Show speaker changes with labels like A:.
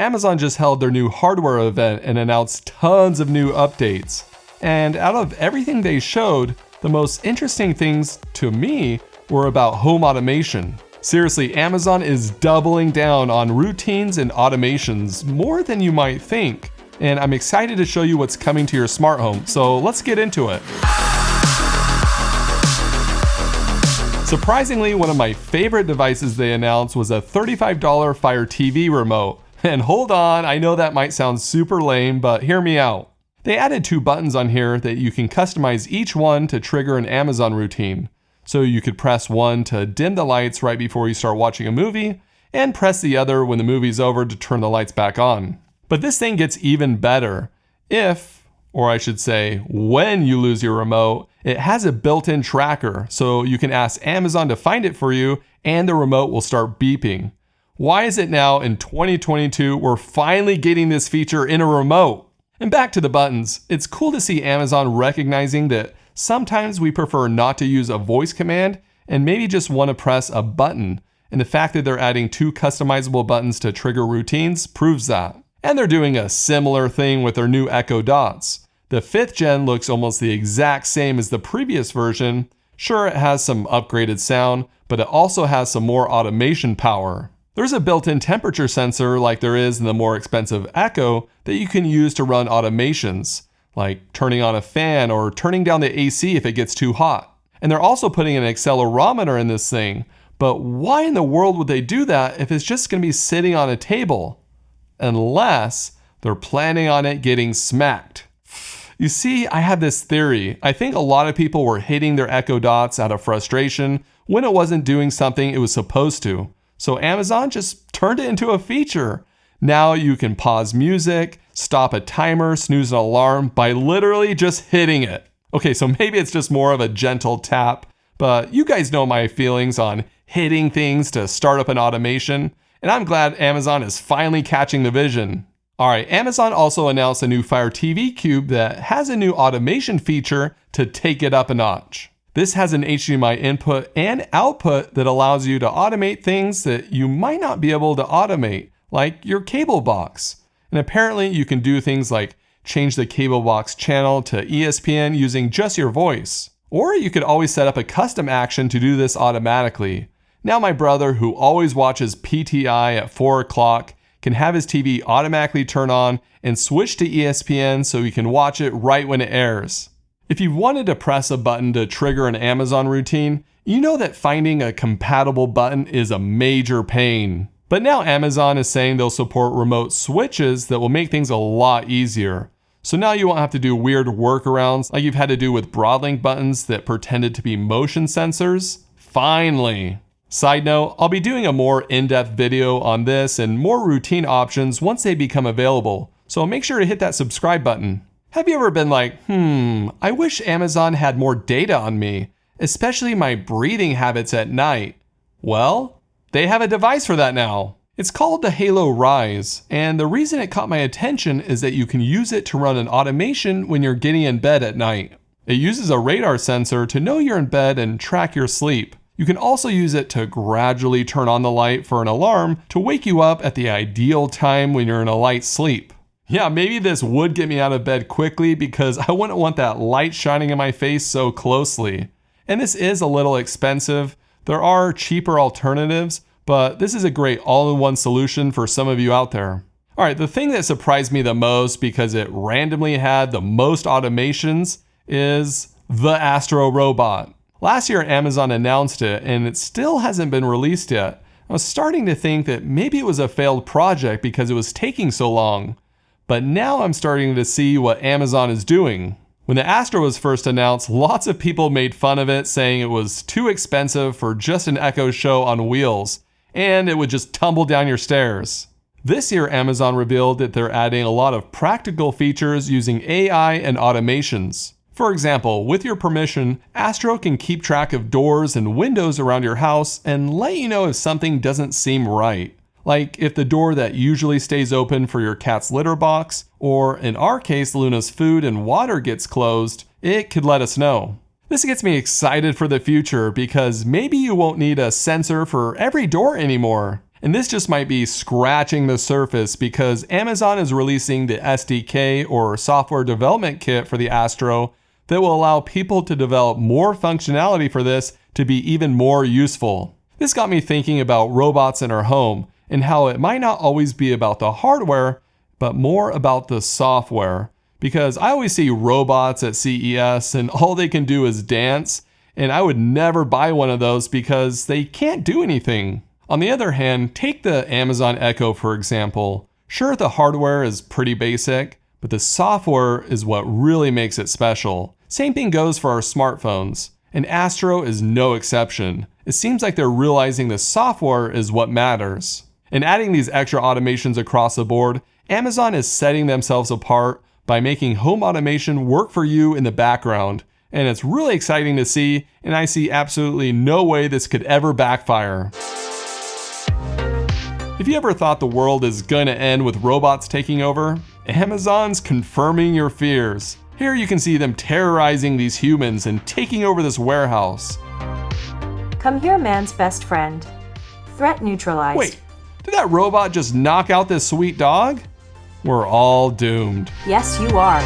A: Amazon just held their new hardware event and announced tons of new updates. And out of everything they showed, the most interesting things to me were about home automation. Seriously, Amazon is doubling down on routines and automations more than you might think. And I'm excited to show you what's coming to your smart home, so let's get into it. Surprisingly, one of my favorite devices they announced was a $35 Fire TV remote. And hold on, I know that might sound super lame, but hear me out. They added 2 buttons on here that you can customize each one to trigger an Amazon routine. So you could press one to dim the lights right before you start watching a movie, and press the other when the movie's over to turn the lights back on. But this thing gets even better. If, or I should say, when you lose your remote, it has a built-in tracker, so you can ask Amazon to find it for you, and the remote will start beeping. Why is it now in 2022 we're finally getting this feature in a remote? And back to the buttons, it's cool to see Amazon recognizing that sometimes we prefer not to use a voice command and maybe just want to press a button. And the fact that they're adding 2 customizable buttons to trigger routines proves that. And they're doing a similar thing with their new Echo Dots. The 5th gen looks almost the exact same as the previous version. Sure, it has some upgraded sound, but it also has some more automation power. There's a built-in temperature sensor like there is in the more expensive Echo that you can use to run automations, like turning on a fan or turning down the AC if it gets too hot. And they're also putting an accelerometer in this thing, but why in the world would they do that if it's just going to be sitting on a table? Unless they're planning on it getting smacked. You see, I have this theory. I think a lot of people were hitting their Echo Dots out of frustration when it wasn't doing something it was supposed to. So Amazon just turned it into a feature. Now you can pause music, stop a timer, snooze an alarm by literally just hitting it. Okay, so maybe it's just more of a gentle tap, but you guys know my feelings on hitting things to start up an automation, and I'm glad Amazon is finally catching the vision. Alright, Amazon also announced a new Fire TV Cube that has a new automation feature to take it up a notch. This has an HDMI input and output that allows you to automate things that you might not be able to automate, like your cable box. And apparently you can do things like change the cable box channel to ESPN using just your voice. Or you could always set up a custom action to do this automatically. Now my brother, who always watches PTI at 4 o'clock, can have his TV automatically turn on and switch to ESPN so he can watch it right when it airs. If you wanted to press a button to trigger an Amazon routine, you know that finding a compatible button is a major pain. But now Amazon is saying they'll support remote switches that will make things a lot easier. So now you won't have to do weird workarounds like you've had to do with Broadlink buttons that pretended to be motion sensors. Finally! Side note, I'll be doing a more in-depth video on this and more routine options once they become available, so make sure to hit that subscribe button. Have you ever been like, I wish Amazon had more data on me, especially my breathing habits at night? Well, they have a device for that now. It's called the Halo Rise, and the reason it caught my attention is that you can use it to run an automation when you're getting in bed at night. It uses a radar sensor to know you're in bed and track your sleep. You can also use it to gradually turn on the light for an alarm to wake you up at the ideal time when you're in a light sleep. Yeah, maybe this would get me out of bed quickly because I wouldn't want that light shining in my face so closely. And this is a little expensive. There are cheaper alternatives, but this is a great all-in-one solution for some of you out there. Alright, the thing that surprised me the most because it randomly had the most automations is the Astro robot. Last year Amazon announced it and it still hasn't been released yet. I was starting to think that maybe it was a failed project because it was taking so long. But now I'm starting to see what Amazon is doing. When the Astro was first announced, lots of people made fun of it, saying it was too expensive for just an Echo Show on wheels, and it would just tumble down your stairs. This year, Amazon revealed that they're adding a lot of practical features using AI and automations. For example, with your permission, Astro can keep track of doors and windows around your house and let you know if something doesn't seem right. Like if the door that usually stays open for your cat's litter box, or in our case, Luna's food and water gets closed, it could let us know. This gets me excited for the future because maybe you won't need a sensor for every door anymore. And this just might be scratching the surface because Amazon is releasing the SDK or software development kit for the Astro that will allow people to develop more functionality for this to be even more useful. This got me thinking about robots in our home and how it might not always be about the hardware, but more about the software. Because I always see robots at CES and all they can do is dance, and I would never buy one of those because they can't do anything. On the other hand, take the Amazon Echo for example. Sure, the hardware is pretty basic, but the software is what really makes it special. Same thing goes for our smartphones, and Astro is no exception. It seems like they're realizing the software is what matters. And adding these extra automations across the board, Amazon is setting themselves apart by making home automation work for you in the background. And it's really exciting to see, and I see absolutely no way this could ever backfire. If you ever thought the world is gonna end with robots taking over, Amazon's confirming your fears. Here you can see them terrorizing these humans and taking over this warehouse.
B: Come here, man's best friend. Threat neutralized.
A: Wait, did that robot just knock out this sweet dog? We're all doomed.
B: Yes, you are.